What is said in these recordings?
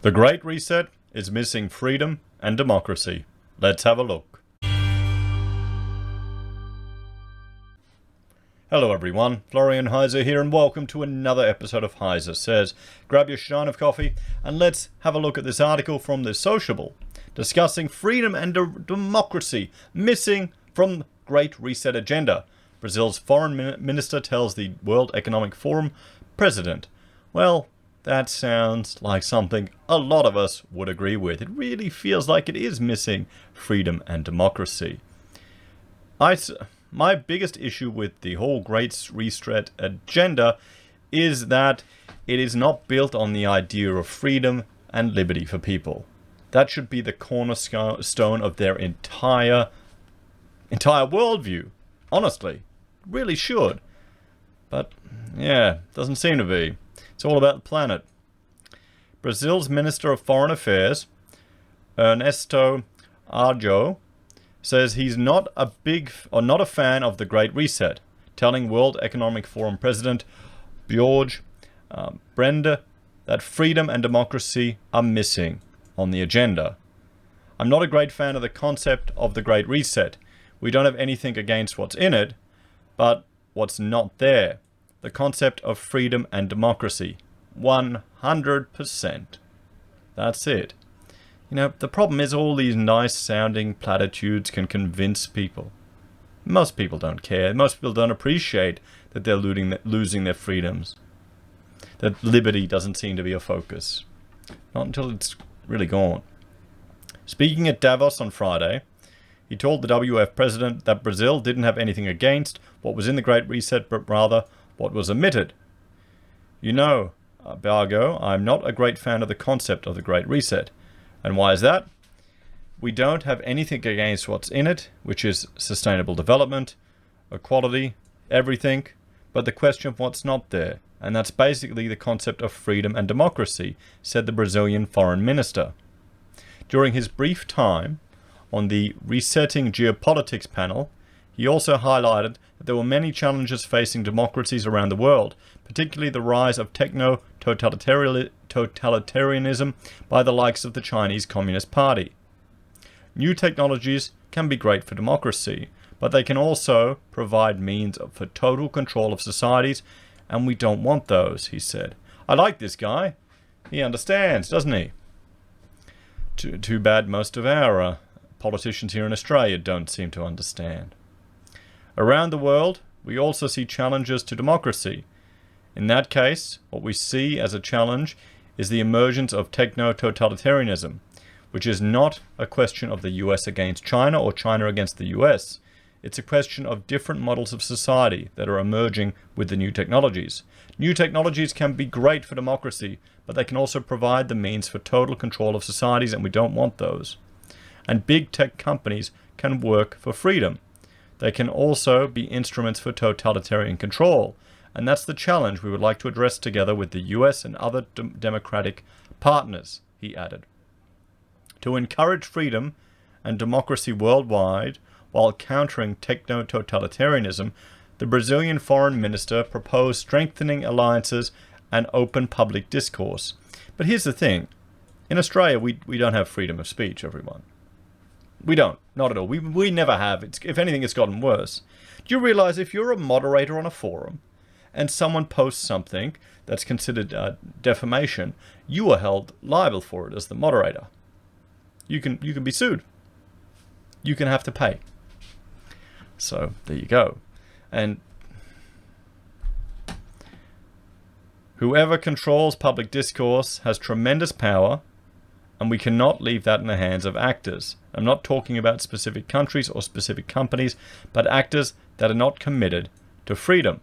The Great Reset is missing freedom and democracy. Let's have a look. Hello everyone, Florian.heise here and welcome to another episode of HeiseSays. Grab your stein of coffee and let's have a look at this article from The Sociable discussing freedom and democracy missing from Great Reset agenda. Brazil's foreign minister tells the World Economic Forum president. Well, that sounds like something a lot of us would agree with. It really feels like it is missing freedom and democracy. My biggest issue with the whole Great Reset agenda is that it is not built on the idea of freedom and liberty for people. That should be the cornerstone of their entire worldview. Honestly, it really should. But yeah, doesn't seem to be. It's all about the planet. Brazil's Minister of Foreign Affairs, Ernesto Araújo, says he's not a fan of the Great Reset, telling World Economic Forum President Bjorg Brende that freedom and democracy are missing on the agenda. I'm not a great fan of the concept of the Great Reset. We don't have anything against what's in it, but what's not there. The concept of freedom and democracy. 100%. That's it. You know, the problem is all these nice sounding platitudes can convince people. Most people don't care. Most people don't appreciate that they're losing their freedoms. That liberty doesn't seem to be a focus. Not until it's really gone. Speaking at Davos on Friday, he told the WF president that Brazil didn't have anything against what was in the Great Reset, but rather what was omitted. You know, Bargo, I'm not a great fan of the concept of the Great Reset. And why is that? We don't have anything against what's in it, which is sustainable development, equality, everything, but the question of what's not there. And that's basically the concept of freedom and democracy, said the Brazilian foreign minister. During his brief time on the Resetting Geopolitics panel, he also highlighted that there were many challenges facing democracies around the world, particularly the rise of techno-totalitarianism by the likes of the Chinese Communist Party. New technologies can be great for democracy, but they can also provide means for total control of societies, and we don't want those, he said. I like this guy. He understands, doesn't he? Too bad most of our politicians here in Australia don't seem to understand. Around the world, we also see challenges to democracy. In that case, what we see as a challenge is the emergence of techno-totalitarianism, which is not a question of the US against China or China against the US. It's a question of different models of society that are emerging with the new technologies. New technologies can be great for democracy, but they can also provide the means for total control of societies, and we don't want those. And big tech companies can work for freedom. They can also be instruments for totalitarian control, and that's the challenge we would like to address together with the US and other democratic partners, he added. To encourage freedom and democracy worldwide while countering techno-totalitarianism, the Brazilian foreign minister proposed strengthening alliances and open public discourse. But here's the thing. In Australia, we don't have freedom of speech, everyone. We don't. Not at all. We never have. If anything, it's gotten worse. Do you realize if you're a moderator on a forum and someone posts something that's considered defamation, you are held liable for it as the moderator. You can be sued. You can have to pay. So there you go. And whoever controls public discourse has tremendous power, and we cannot leave that in the hands of actors. I'm not talking about specific countries or specific companies, but actors that are not committed to freedom.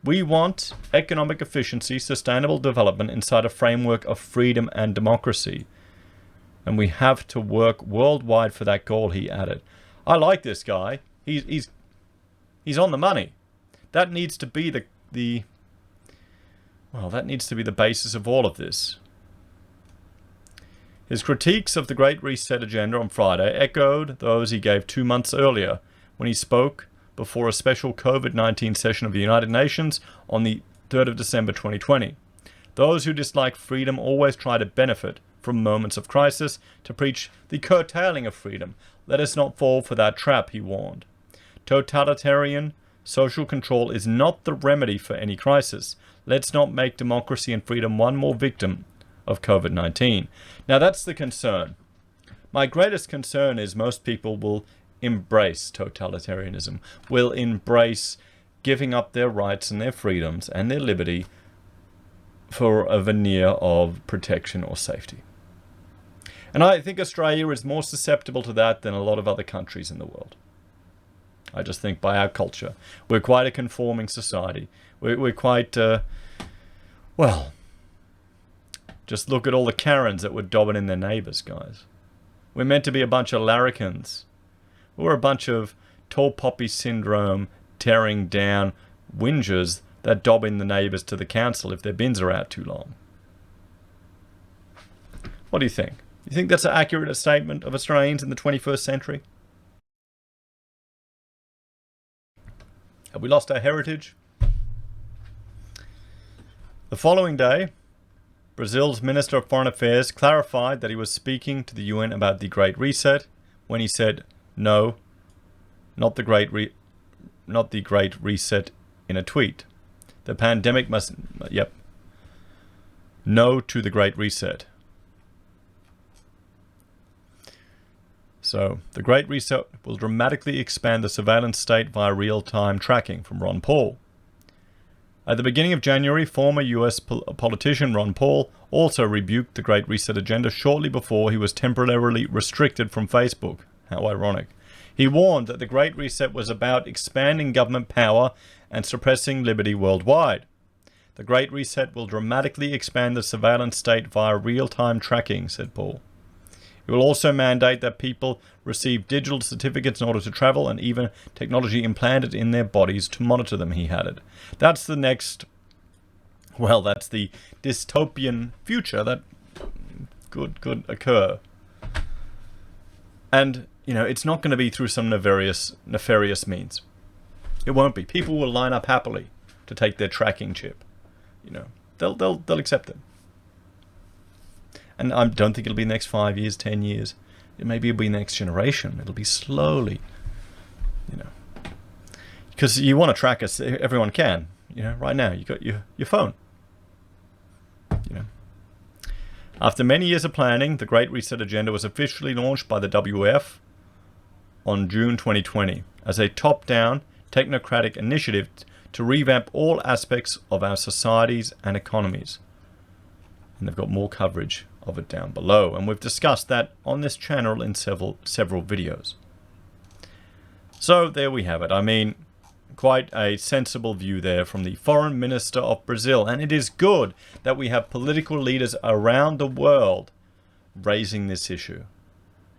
We want economic efficiency, sustainable development inside a framework of freedom and democracy. And we have to work worldwide for that goal, he added. I like this guy. He's on the money. That needs to be the basis of all of this. His critiques of the Great Reset agenda on Friday echoed those he gave 2 months earlier when he spoke before a special COVID-19 session of the United Nations on the 3rd of December 2020. Those who dislike freedom always try to benefit from moments of crisis to preach the curtailing of freedom. Let us not fall for that trap, he warned. Totalitarian social control is not the remedy for any crisis. Let's not make democracy and freedom one more victim of COVID-19. Now that's the concern. My greatest concern is most people will embrace totalitarianism, will embrace giving up their rights and their freedoms and their liberty for a veneer of protection or safety. And I think Australia is more susceptible to that than a lot of other countries in the world. I just think by our culture, we're quite a conforming society. We're quite, well, just look at all the Karens that were dobbing in their neighbours, guys. We're meant to be a bunch of larrikins. We're a bunch of tall poppy syndrome, tearing down whingers that dob in the neighbours to the council if their bins are out too long. What do you think? You think that's an accurate statement of Australians in the 21st century? Have we lost our heritage? The following day, Brazil's Minister of Foreign Affairs clarified that he was speaking to the UN about the Great Reset when he said, no, not the Great Reset in a tweet. The pandemic must, no to the Great Reset. So, the Great Reset will dramatically expand the surveillance state via real-time tracking, from Ron Paul. At the beginning of January, former US politician Ron Paul also rebuked the Great Reset agenda shortly before he was temporarily restricted from Facebook. How ironic. He warned that the Great Reset was about expanding government power and suppressing liberty worldwide. The Great Reset will dramatically expand the surveillance state via real-time tracking, said Paul. It will also mandate that people receive digital certificates in order to travel and even technology implanted in their bodies to monitor them, he added. That's the next, well, that's the dystopian future that could occur. And, you know, it's not going to be through some nefarious means. It won't be. People will line up happily to take their tracking chip. You know, they'll accept it. And I don't think it'll be the next 5 years, 10 years. Maybe it'll be the next generation. It'll be slowly, you know. Because you want to track us, everyone can. You know, right now, you got your phone. You know. After many years of planning, the Great Reset agenda was officially launched by the WF on June 2020 as a top-down, technocratic initiative to revamp all aspects of our societies and economies. And they've got more coverage of it down below, and we've discussed that on this channel in several videos. So there we have it. I mean, quite a sensible view there from the Foreign Minister of Brazil, and it is good that we have political leaders around the world raising this issue.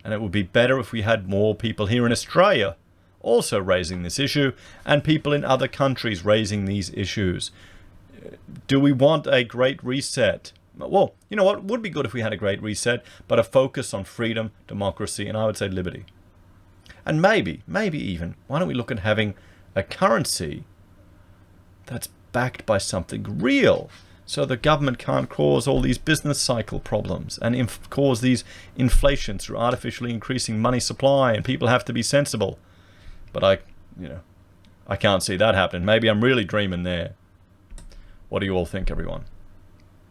And it would be better if we had more people here in Australia also raising this issue, and people in other countries raising these issues. Do we want a Great Reset? Well, you know what? It would be good if we had a Great Reset, but a focus on freedom, democracy, and I would say liberty. And maybe even, why don't we look at having a currency that's backed by something real, so the government can't cause all these business cycle problems and cause these inflations through artificially increasing money supply, and people have to be sensible. But I can't see that happening. Maybe I'm really dreaming there. What do you all think, everyone?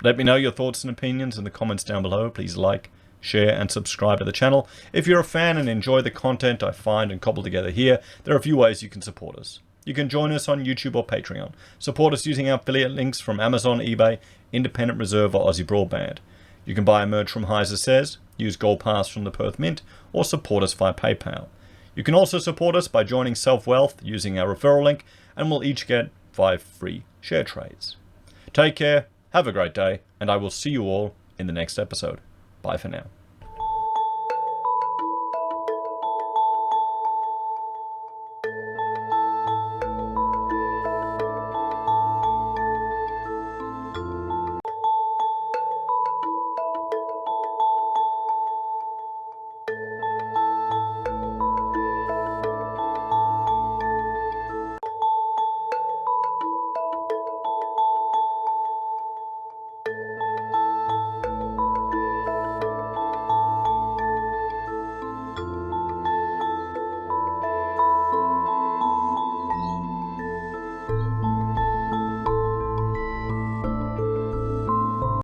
Let me know your thoughts and opinions in the comments down below. Please like, share, and subscribe to the channel. If you're a fan and enjoy the content I find and cobble together here, there are a few ways you can support us. You can join us on YouTube or Patreon. Support us using our affiliate links from Amazon, eBay, Independent Reserve, or AussieBroadband. You can buy a merch from HeiseSays, use Gold Pass from the Perth Mint, or support us via PayPal. You can also support us by joining SelfWealth using our referral link, and we'll each get 5 free share trades. Take care, have a great day, and I will see you all in the next episode. Bye for now.